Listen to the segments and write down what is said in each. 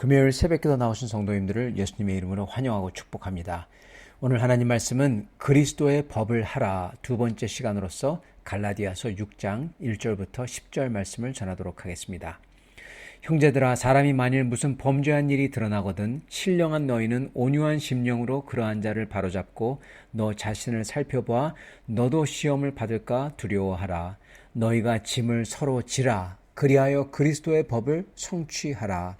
금요일 새벽기도 나오신 성도님들을 예수님의 이름으로 환영하고 축복합니다. 오늘 하나님 말씀은 그리스도의 법을 하라 두 번째 시간으로서 갈라디아서 6장 1절부터 10절 말씀을 전하도록 하겠습니다. 형제들아, 사람이 만일 무슨 범죄한 일이 드러나거든 신령한 너희는 온유한 심령으로 그러한 자를 바로잡고 너 자신을 살펴보아 너도 시험을 받을까 두려워하라. 너희가 짐을 서로 지라. 그리하여 그리스도의 법을 성취하라.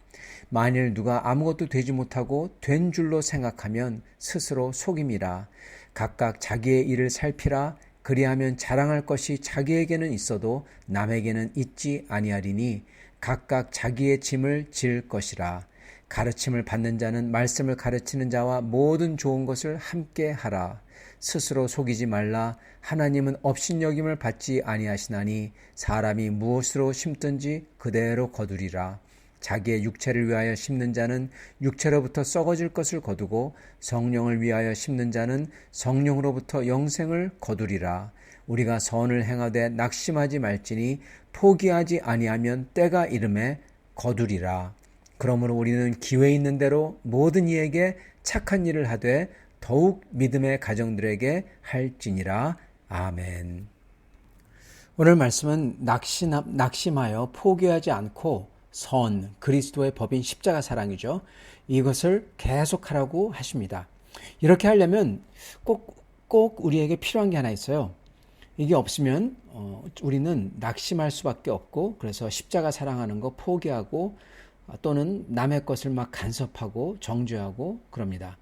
만일 누가 아무것도 되지 못하고 된 줄로 생각하면 스스로 속임이라. 각각 자기의 일을 살피라. 그리하면 자랑할 것이 자기에게는 있어도 남에게는 있지 아니하리니 각각 자기의 짐을 질 것이라. 가르침을 받는 자는 말씀을 가르치는 자와 모든 좋은 것을 함께 하라. 스스로 속이지 말라. 하나님은 업신여김을 받지 아니하시나니 사람이 무엇으로 심든지 그대로 거두리라. 자기의 육체를 위하여 심는 자는 육체로부터 썩어질 것을 거두고 성령을 위하여 심는 자는 성령으로부터 영생을 거두리라. 우리가 선을 행하되 낙심하지 말지니 포기하지 아니하면 때가 이름에 거두리라. 그러므로 우리는 기회 있는 대로 모든 이에게 착한 일을 하되 더욱 믿음의 가정들에게 할지니라. 아멘. 오늘 말씀은 낙심하여 포기하지 않고 그리스도의 법인 십자가 사랑이죠. 이것을 계속하라고 하십니다. 이렇게 하려면 꼭 우리에게 필요한 게 하나 있어요. 이게 없으면 우리는 낙심할 수밖에 없고, 그래서 십자가 사랑하는 거 포기하고 또는 남의 것을 막 간섭하고 정죄하고 그럽니다.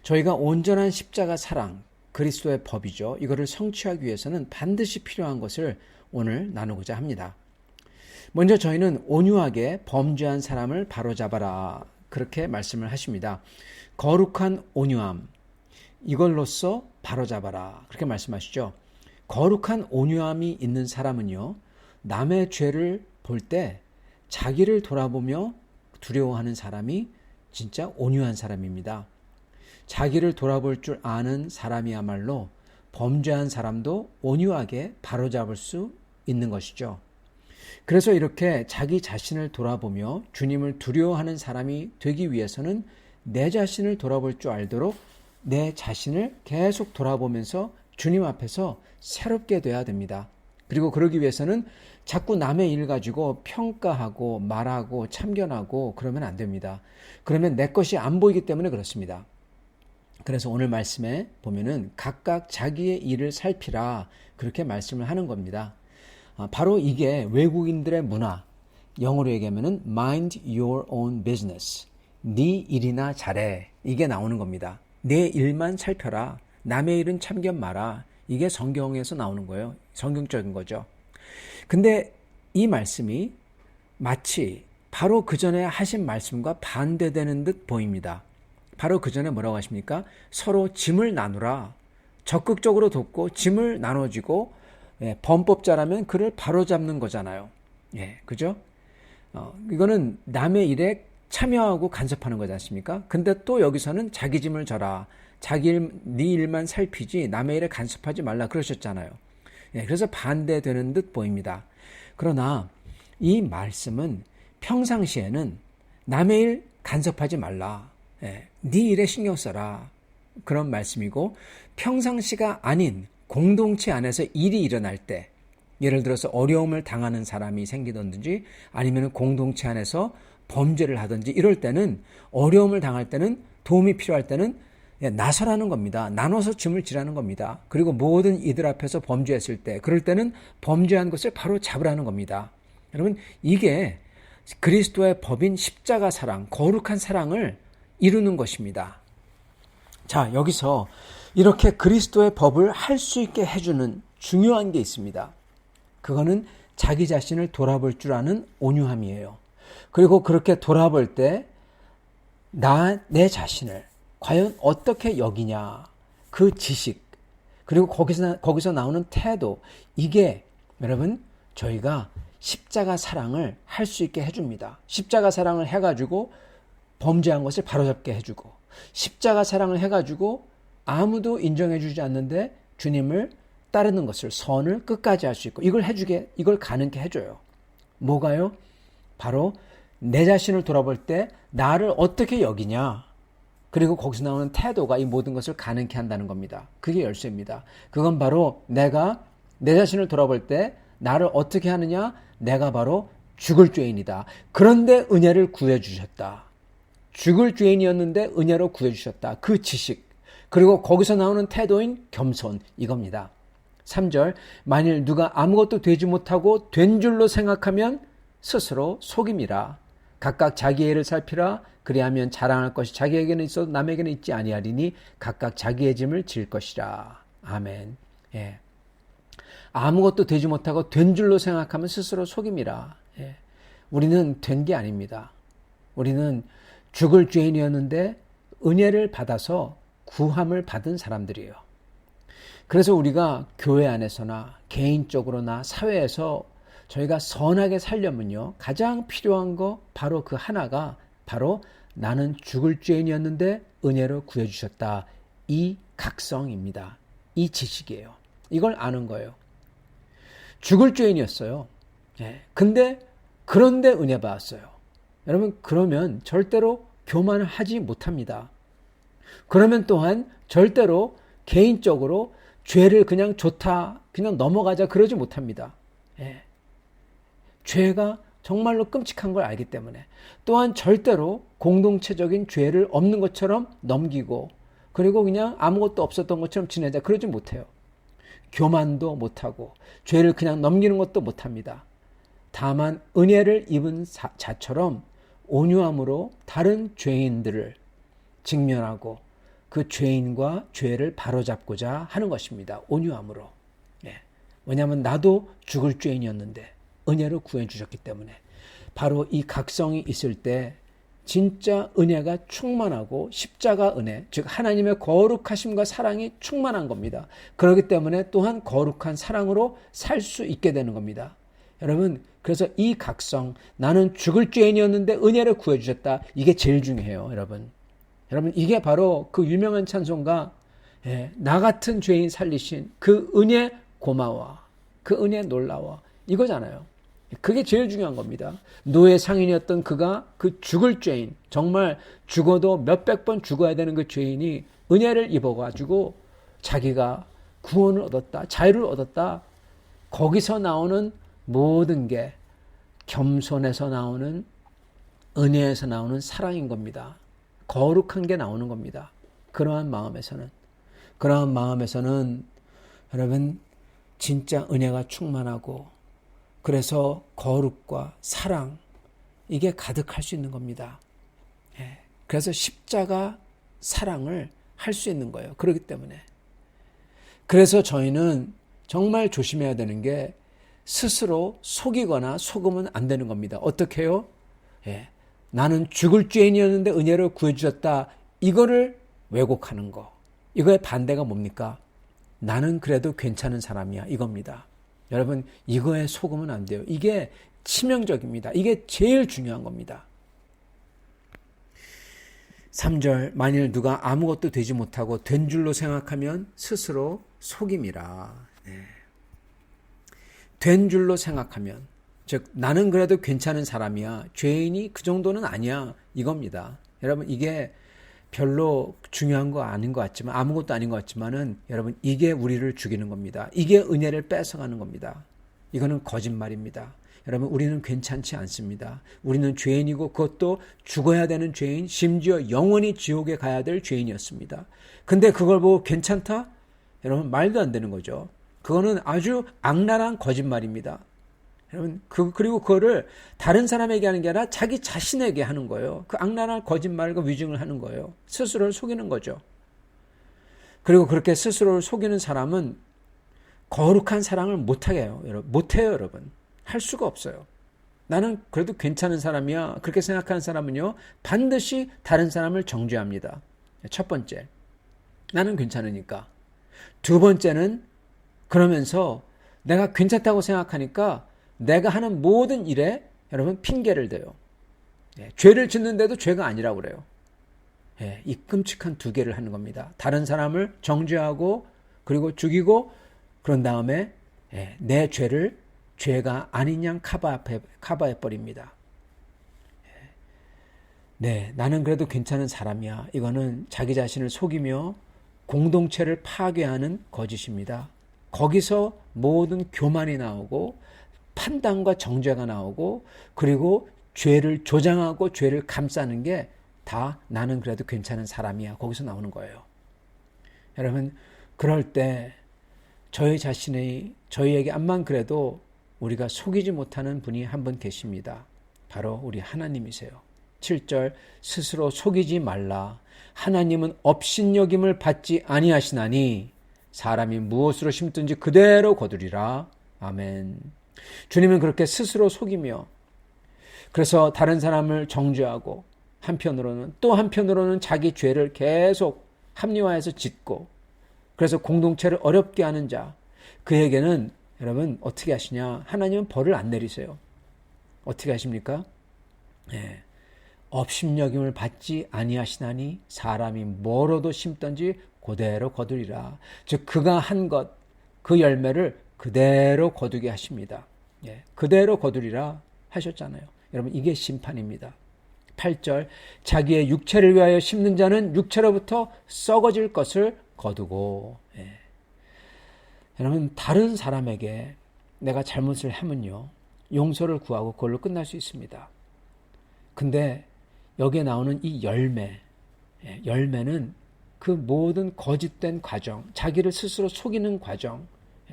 저희가 온전한 십자가 사랑, 그리스도의 법이죠. 이거를 성취하기 위해서는 반드시 필요한 것을 오늘 나누고자 합니다. 먼저 저희는 온유하게 범죄한 사람을 바로잡아라, 그렇게 말씀을 하십니다. 거룩한 온유함, 이걸로써 바로잡아라, 그렇게 말씀하시죠. 거룩한 온유함이 있는 사람은요, 남의 죄를 볼 때 자기를 돌아보며 두려워하는 사람이 진짜 온유한 사람입니다. 자기를 돌아볼 줄 아는 사람이야말로 범죄한 사람도 온유하게 바로잡을 수 있는 것이죠. 그래서 이렇게 자기 자신을 돌아보며 주님을 두려워하는 사람이 되기 위해서는 내 자신을 돌아볼 줄 알도록 내 자신을 계속 돌아보면서 주님 앞에서 새롭게 돼야 됩니다. 그리고 그러기 위해서는 자꾸 남의 일 가지고 평가하고 말하고 참견하고 그러면 안 됩니다. 그러면 내 것이 안 보이기 때문에 그렇습니다. 그래서 오늘 말씀에 보면은 각각 자기의 일을 살피라, 그렇게 말씀을 하는 겁니다. 바로 이게 외국인들의 문화, 영어로 얘기하면은 mind your own business, 네 일이나 잘해, 이게 나오는 겁니다. 내 일만 살펴라, 남의 일은 참견 마라, 이게 성경에서 나오는 거예요. 성경적인 거죠. 근데 이 말씀이 마치 바로 그 전에 하신 말씀과 반대되는 듯 보입니다. 바로 그 전에 뭐라고 하십니까? 서로 짐을 나누라. 적극적으로 돕고 짐을 나눠주고, 범법자라면 그를 바로잡는 거잖아요. 그죠? 이거는 남의 일에 참여하고 간섭하는 거지 않습니까? 근데 또 여기서는 자기 짐을 져라. 네 일만 살피지 남의 일에 간섭하지 말라 그러셨잖아요. 그래서 반대되는 듯 보입니다. 그러나 이 말씀은 평상시에는 남의 일 간섭하지 말라. 네 일에 신경 써라. 그런 말씀이고, 평상시가 아닌 공동체 안에서 일이 일어날 때, 예를 들어서 어려움을 당하는 사람이 생기든지 아니면 공동체 안에서 범죄를 하든지 이럴 때는, 어려움을 당할 때는, 도움이 필요할 때는 나서라는 겁니다. 나눠서 짐을 지라는 겁니다. 그리고 모든 이들 앞에서 범죄했을 때, 그럴 때는 범죄한 것을 바로 잡으라는 겁니다. 여러분, 이게 그리스도의 법인 십자가 사랑, 거룩한 사랑을 이루는 것입니다. 자, 여기서 이렇게 그리스도의 법을 할 수 있게 해주는 중요한 게 있습니다. 그거는 자기 자신을 돌아볼 줄 아는 온유함이에요. 그리고 그렇게 돌아볼 때 내 자신을 과연 어떻게 여기냐, 그 지식, 그리고 거기서 나오는 태도, 이게 여러분 저희가 십자가 사랑을 할 수 있게 해줍니다. 십자가 사랑을 해가지고 범죄한 것을 바로잡게 해주고, 십자가 사랑을 해가지고 아무도 인정해주지 않는데 주님을 따르는 것을, 선을 끝까지 할 수 있고, 이걸 가능케 해줘요. 뭐가요? 바로 내 자신을 돌아볼 때 나를 어떻게 여기냐. 그리고 거기서 나오는 태도가 이 모든 것을 가능케 한다는 겁니다. 그게 열쇠입니다. 그건 바로 내가 내 자신을 돌아볼 때 나를 어떻게 하느냐. 내가 바로 죽을 죄인이다. 그런데 은혜를 구해주셨다. 죽을 죄인이었는데 은혜로 구해주셨다. 그 지식. 그리고 거기서 나오는 태도인 겸손. 이겁니다. 3절. 만일 누가 아무것도 되지 못하고 된 줄로 생각하면 스스로 속임이라. 각각 자기의 일을 살피라. 그리하면 자랑할 것이 자기에게는 있어도 남에게는 있지 아니하리니 각각 자기의 짐을 질 것이라. 아멘. 예. 아무것도 되지 못하고 된 줄로 생각하면 스스로 속임이라. 예. 우리는 된 게 아닙니다. 우리는 죽을 죄인이었는데 은혜를 받아서 구함을 받은 사람들이에요. 그래서 우리가 교회 안에서나 개인적으로나 사회에서 저희가 선하게 살려면요, 가장 필요한 거 바로 그 하나가 바로 나는 죽을 죄인이었는데 은혜로 구해주셨다. 이 각성입니다. 이 지식이에요. 이걸 아는 거예요. 죽을 죄인이었어요. 예. 그런데 은혜 받았어요. 여러분, 그러면 절대로 교만을 하지 못합니다. 그러면 또한 절대로 개인적으로 죄를 그냥 좋다, 그냥 넘어가자 그러지 못합니다. 예. 죄가 정말로 끔찍한 걸 알기 때문에 또한 절대로 공동체적인 죄를 없는 것처럼 넘기고 그리고 그냥 아무것도 없었던 것처럼 지내자 그러지 못해요. 교만도 못하고 죄를 그냥 넘기는 것도 못합니다. 다만 은혜를 입은 자처럼 온유함으로 다른 죄인들을 직면하고 그 죄인과 죄를 바로잡고자 하는 것입니다. 온유함으로. 예. 왜냐하면 나도 죽을 죄인이었는데 은혜로 구해주셨기 때문에 바로 이 각성이 있을 때 진짜 은혜가 충만하고 십자가 은혜, 즉 하나님의 거룩하심과 사랑이 충만한 겁니다. 그렇기 때문에 또한 거룩한 사랑으로 살 수 있게 되는 겁니다. 여러분, 그래서 이 각성, 나는 죽을 죄인이었는데 은혜를 구해주셨다. 이게 제일 중요해요, 여러분. 여러분, 이게 바로 그 유명한 찬송가, 나 같은 죄인 살리신 그 은혜 고마워, 그 은혜 놀라워, 이거잖아요. 그게 제일 중요한 겁니다. 노예 상인이었던 그가 그 죽을 죄인, 정말 죽어도 몇백 번 죽어야 되는 그 죄인이 은혜를 입어가지고 자기가 구원을 얻었다, 자유를 얻었다. 거기서 나오는 모든 게 겸손에서 나오는, 은혜에서 나오는 사랑인 겁니다. 거룩한 게 나오는 겁니다. 그러한 마음에서는 여러분 진짜 은혜가 충만하고 그래서 거룩과 사랑, 이게 가득할 수 있는 겁니다. 그래서 십자가 사랑을 할 수 있는 거예요. 그렇기 때문에. 그래서 저희는 정말 조심해야 되는 게 스스로 속이거나 속으면 안 되는 겁니다. 어떻게 해요? 나는 죽을 죄인이었는데 은혜로 구해주셨다. 이거를 왜곡하는 거. 이거의 반대가 뭡니까? 나는 그래도 괜찮은 사람이야. 이겁니다. 여러분, 이거에 속으면 안 돼요. 이게 치명적입니다. 이게 제일 중요한 겁니다. 3절, 만일 누가 아무것도 되지 못하고 된 줄로 생각하면 스스로 속임이라. 된 줄로 생각하면, 즉 나는 그래도 괜찮은 사람이야. 죄인이 그 정도는 아니야. 이겁니다. 여러분, 이게 별로 중요한 거 아닌 것 같지만, 아무것도 아닌 것 같지만은 여러분, 이게 우리를 죽이는 겁니다. 이게 은혜를 뺏어가는 겁니다. 이거는 거짓말입니다. 여러분, 우리는 괜찮지 않습니다. 우리는 죄인이고 그것도 죽어야 되는 죄인, 심지어 영원히 지옥에 가야 될 죄인이었습니다. 근데 그걸 보고 괜찮다? 여러분, 말도 안 되는 거죠. 그거는 아주 악랄한 거짓말입니다. 여러분, 그리고 그거를 다른 사람에게 하는 게 아니라 자기 자신에게 하는 거예요. 그 악랄한 거짓말과 위증을 하는 거예요. 스스로를 속이는 거죠. 그리고 그렇게 스스로를 속이는 사람은 거룩한 사랑을 못하게 해요. 못해요, 여러분. 할 수가 없어요. 나는 그래도 괜찮은 사람이야. 그렇게 생각하는 사람은요, 반드시 다른 사람을 정죄합니다. 첫 번째, 나는 괜찮으니까. 두 번째는 그러면서 내가 괜찮다고 생각하니까 내가 하는 모든 일에 여러분 핑계를 대요. 죄를 짓는데도 죄가 아니라고 그래요. 이 끔찍한 두 개를 하는 겁니다. 다른 사람을 정죄하고 그리고 죽이고 그런 다음에 내 죄를 죄가 아닌 양 커버해버립니다. 네, 나는 그래도 괜찮은 사람이야. 이거는 자기 자신을 속이며 공동체를 파괴하는 거짓입니다. 거기서 모든 교만이 나오고 판단과 정죄가 나오고 그리고 죄를 조장하고 죄를 감싸는 게 다 나는 그래도 괜찮은 사람이야. 거기서 나오는 거예요. 여러분, 그럴 때 저희에게 암만 그래도 우리가 속이지 못하는 분이 한 분 계십니다. 바로 우리 하나님이세요. 7절 스스로 속이지 말라. 하나님은 업신여김을 받지 아니하시나니 사람이 무엇으로 심든지 그대로 거두리라. 아멘. 주님은 그렇게 스스로 속이며 그래서 다른 사람을 정죄하고 한편으로는 자기 죄를 계속 합리화해서 짓고 그래서 공동체를 어렵게 하는 자 그에게는 여러분 어떻게 하시냐? 하나님은 벌을 안 내리세요. 어떻게 하십니까? 네. 업신여김을 받지 아니하시나니 사람이 뭐로도 심든지 그대로 거두리라. 즉 그가 한 것, 그 열매를 그대로 거두게 하십니다. 예, 그대로 거두리라 하셨잖아요. 여러분 이게 심판입니다. 8절 자기의 육체를 위하여 심는 자는 육체로부터 썩어질 것을 거두고. 예. 여러분 다른 사람에게 내가 잘못을 하면요 용서를 구하고 그걸로 끝날 수 있습니다. 근데 여기에 나오는 이 열매는 그 모든 거짓된 과정, 자기를 스스로 속이는 과정,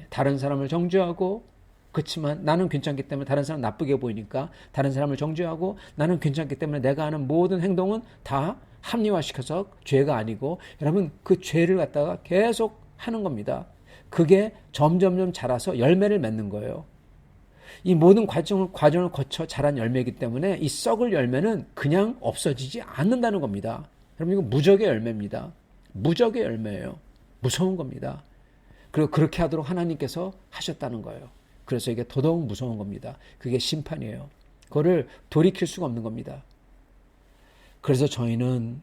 다른 사람을 정죄하고 그렇지만 나는 괜찮기 때문에 다른 사람 나쁘게 보이니까 다른 사람을 정죄하고 나는 괜찮기 때문에 내가 하는 모든 행동은 다 합리화시켜서 죄가 아니고 여러분 그 죄를 갖다가 계속 하는 겁니다. 그게 점점점 자라서 열매를 맺는 거예요. 이 모든 과정을 거쳐 자란 열매이기 때문에 이 썩을 열매는 그냥 없어지지 않는다는 겁니다. 여러분 이거 무적의 열매입니다. 무적의 열매예요. 무서운 겁니다. 그리고 그렇게 하도록 하나님께서 하셨다는 거예요. 그래서 이게 더더욱 무서운 겁니다. 그게 심판이에요. 그거를 돌이킬 수가 없는 겁니다. 그래서 저희는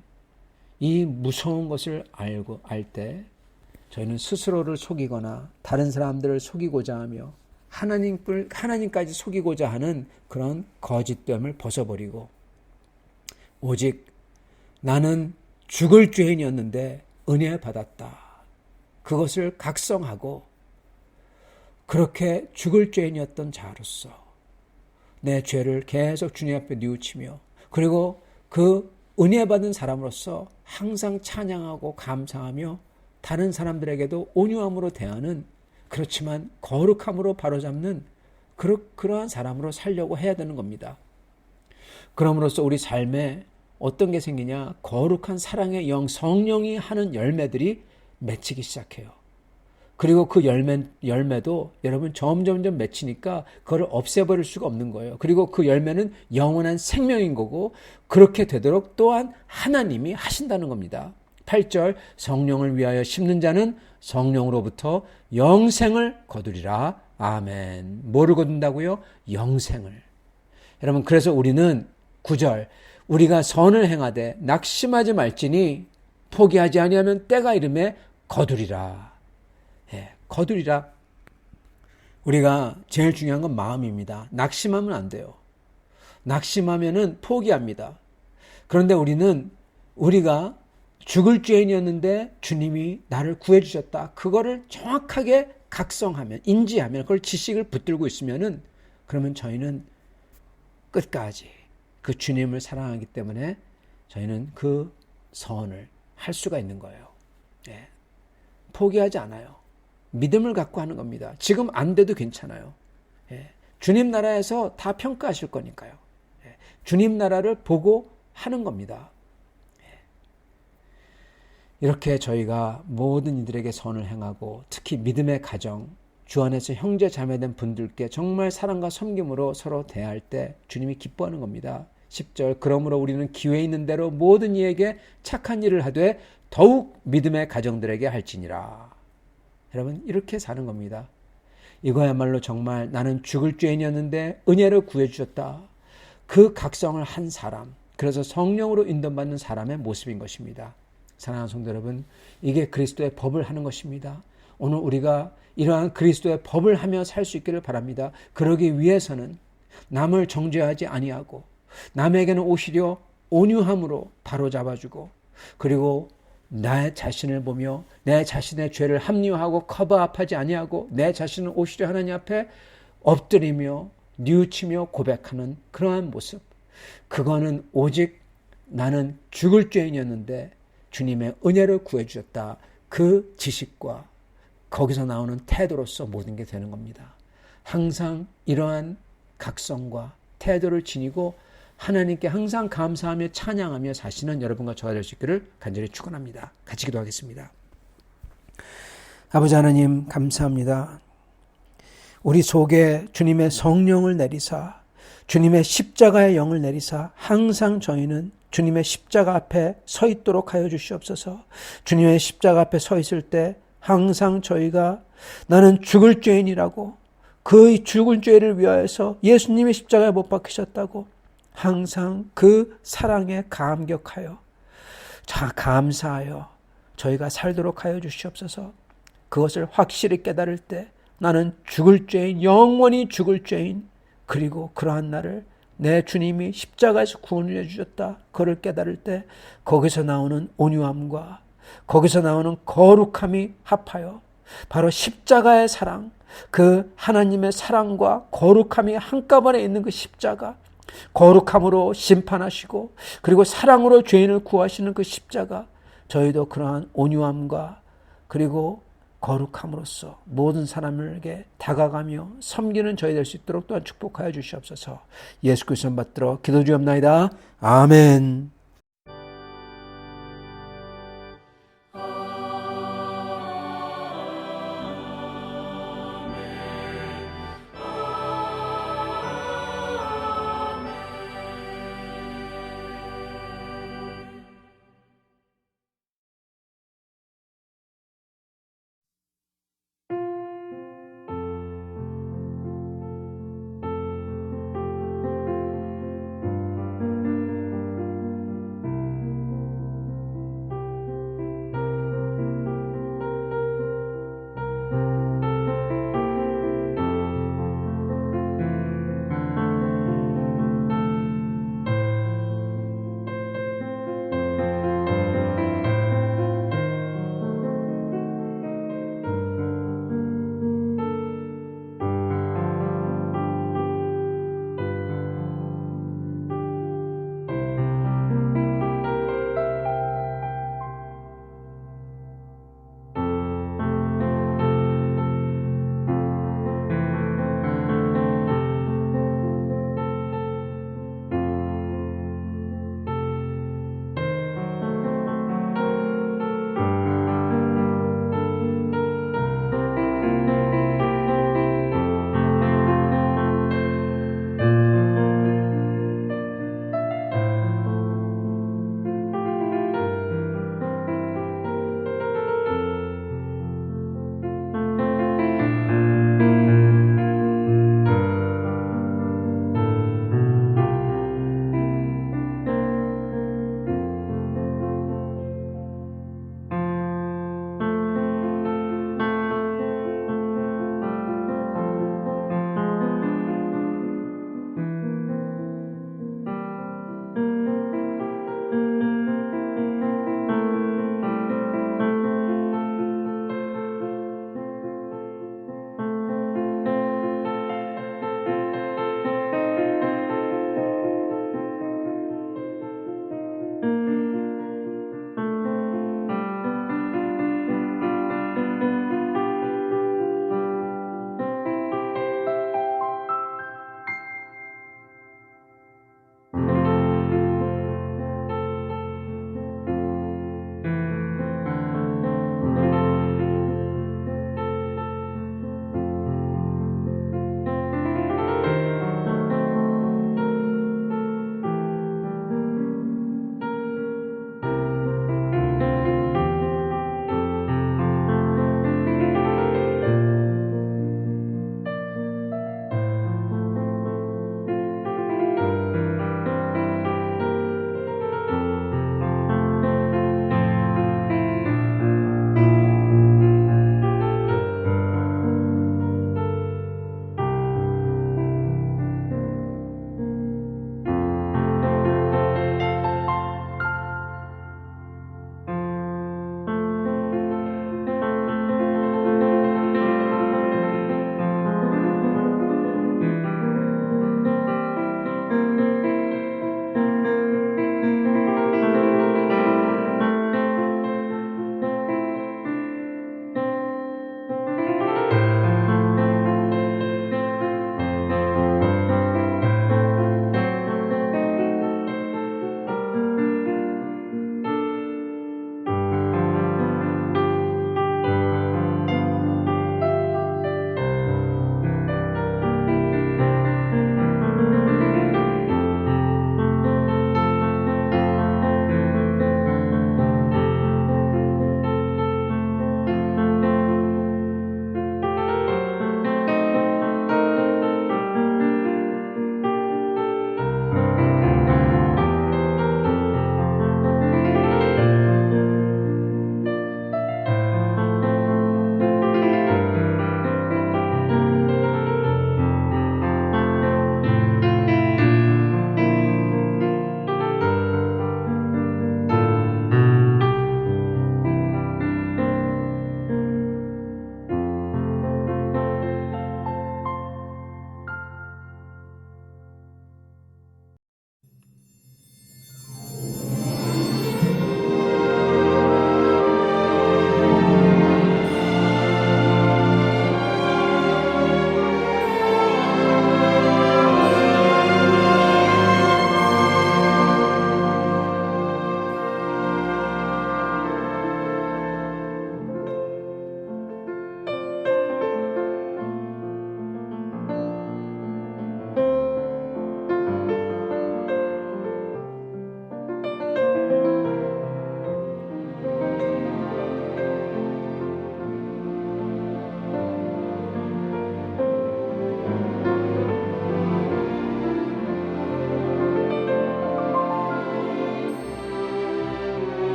이 무서운 것을 알 때 저희는 스스로를 속이거나 다른 사람들을 속이고자 하며 하나님까지 속이고자 하는 그런 거짓됨을 벗어버리고 오직 나는 죽을 죄인이었는데 은혜 받았다. 그것을 각성하고 그렇게 죽을 죄인이었던 자로서 내 죄를 계속 주님 앞에 뉘우치며 그리고 그 은혜 받은 사람으로서 항상 찬양하고 감사하며 다른 사람들에게도 온유함으로 대하는 그렇지만 거룩함으로 바로잡는 그러한 사람으로 살려고 해야 되는 겁니다. 그럼으로써 우리 삶에 어떤 게 생기냐? 거룩한 사랑의 영 성령이 하는 열매들이 맺히기 시작해요. 그리고 그 열매도 여러분 점점점 맺히니까 그걸 없애버릴 수가 없는 거예요. 그리고 그 열매는 영원한 생명인 거고 그렇게 되도록 또한 하나님이 하신다는 겁니다. 8절 성령을 위하여 심는 자는 성령으로부터 영생을 거두리라. 아멘. 뭐를 거둔다고요? 영생을. 여러분 그래서 우리는 9절 우리가 선을 행하되 낙심하지 말지니 포기하지 아니하면 때가 이르매 거두리라. 예, 거두리라. 우리가 제일 중요한 건 마음입니다. 낙심하면 안 돼요. 낙심하면은 포기합니다. 그런데 우리가 죽을 죄인이었는데 주님이 나를 구해 주셨다. 그거를 정확하게 각성하면 인지하면 그걸 지식을 붙들고 있으면은 그러면 저희는 끝까지 그 주님을 사랑하기 때문에 저희는 그 선을 할 수가 있는 거예요. 예. 포기하지 않아요. 믿음을 갖고 하는 겁니다. 지금 안 돼도 괜찮아요. 예. 주님 나라에서 다 평가하실 거니까요. 예. 주님 나라를 보고 하는 겁니다. 이렇게 저희가 모든 이들에게 선을 행하고 특히 믿음의 가정, 주 안에서 형제 자매된 분들께 정말 사랑과 섬김으로 서로 대할 때 주님이 기뻐하는 겁니다. 10절 그러므로 우리는 기회 있는 대로 모든 이에게 착한 일을 하되 더욱 믿음의 가정들에게 할지니라. 여러분 이렇게 사는 겁니다. 이거야말로 정말 나는 죽을 죄인이었는데 은혜로 구해주셨다. 그 각성을 한 사람, 그래서 성령으로 인도받는 사람의 모습인 것입니다. 사랑하는 성도 여러분, 이게 그리스도의 법을 하는 것입니다. 오늘 우리가 이러한 그리스도의 법을 하며 살 수 있기를 바랍니다. 그러기 위해서는 남을 정죄하지 아니하고 남에게는 오히려 온유함으로 바로잡아주고, 그리고 내 자신을 보며 내 자신의 죄를 합리화하고 커버업하지 아니하고 내 자신을 오히려 하나님 앞에 엎드리며 뉘우치며 고백하는 그러한 모습, 그거는 오직 나는 죽을 죄인이었는데 주님의 은혜를 구해주셨다, 그 지식과 거기서 나오는 태도로서 모든 게 되는 겁니다. 항상 이러한 각성과 태도를 지니고 하나님께 항상 감사하며 찬양하며 사시는 여러분과 저와 될 수 있기를 간절히 축원합니다. 같이 기도하겠습니다. 아버지 하나님, 감사합니다. 우리 속에 주님의 성령을 내리사, 주님의 십자가의 영을 내리사 항상 저희는 주님의 십자가 앞에 서 있도록 하여 주시옵소서. 주님의 십자가 앞에 서 있을 때 항상 저희가 나는 죽을 죄인이라고, 그 죽을 죄를 위하여서 예수님의 십자가에 못 박히셨다고 항상 그 사랑에 감격하여, 감사하여 저희가 살도록 하여 주시옵소서. 그것을 확실히 깨달을 때 나는 죽을 죄인, 영원히 죽을 죄인, 그리고 그러한 나를 내 주님이 십자가에서 구원해 주셨다, 그걸 깨달을 때 거기서 나오는 온유함과 거기서 나오는 거룩함이 합하여 바로 십자가의 사랑, 그 하나님의 사랑과 거룩함이 한꺼번에 있는 그 십자가, 거룩함으로 심판하시고 그리고 사랑으로 죄인을 구하시는 그 십자가, 저희도 그러한 온유함과 그리고 거룩함으로써 모든 사람에게 다가가며 섬기는 저희 될 수 있도록 또한 축복하여 주시옵소서. 예수 그리스도 받들어 기도드리옵나이다. 아멘.